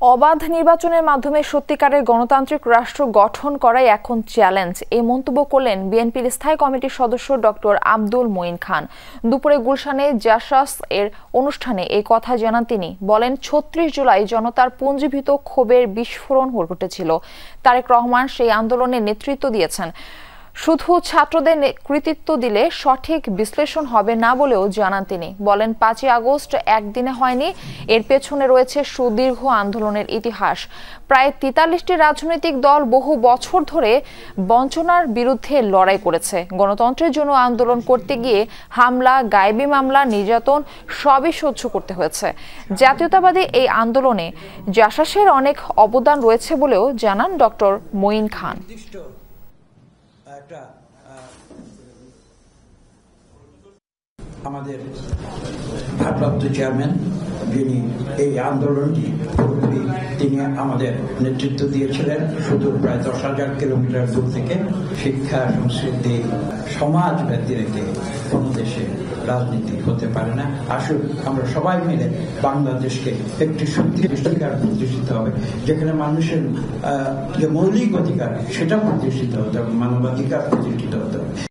অবাধ নির্বাচনের মাধ্যমে সত্যিকারের গণতান্ত্রিক রাষ্ট্র গঠন করাই এখন চ্যালেঞ্জ, এই মন্তব্য করলেন বিএনপির স্থায়ী কমিটির সদস্য ডক্টর আব্দুল মঈন খান। দুপুরে গুলশানে জাসাস এর অনুষ্ঠানে এই কথা জানান তিনি। বলেন, ৩৬ জুলাই জনতার পুঞ্জীভূত ক্ষোভের বিস্ফোরণ ঘটেছিল। তারেক রহমান সেই আন্দোলনের নেতৃত্ব দিয়েছেন। শুধু ছাত্রদের কৃতিত্ব দিলে সঠিক বিশ্লেষণ হবে না বলেও জানান তিনি। বলেন, ৫ই আগস্ট একদিনে হয়নি, এর পেছনে রয়েছে সুদীর্ঘ আন্দোলনের ইতিহাস। প্রায় ৪৩টি রাজনৈতিক দল বহু বছর ধরে বঞ্চনার বিরুদ্ধে লড়াই করেছে। গণতন্ত্রের জন্য আন্দোলন করতে গিয়ে হামলা, গায়েবী মামলা, নির্যাতন সবই সহ্য করতে হয়েছে। জাতীয়তাবাদী এই আন্দোলনে জাসাসের অনেক অবদান রয়েছে বলেও জানান ডক্টর মঈন খান। আমাদের ভারপ্রাপ্ত চেয়ারম্যান যিনি এই আন্দোলনটি তিনি আমাদের নেতৃত্ব দিয়েছিলেন সুদূর প্রায় ১০,০০০ কিলোমিটার দূর থেকে। শিক্ষা, সংস্কৃতি, সমাজ ব্যক্তি রেখে কোন দেশে রাজনীতি হতে পারে না। আসুন আমরা সবাই মিলে বাংলাদেশকে একটি শক্তিশালী প্রতিষ্ঠিত হবে, যেখানে মানুষের যে মৌলিক অধিকার সেটা প্রতিষ্ঠিত হতে হবে, মানবাধিকার প্রতিষ্ঠিত হতে হবে।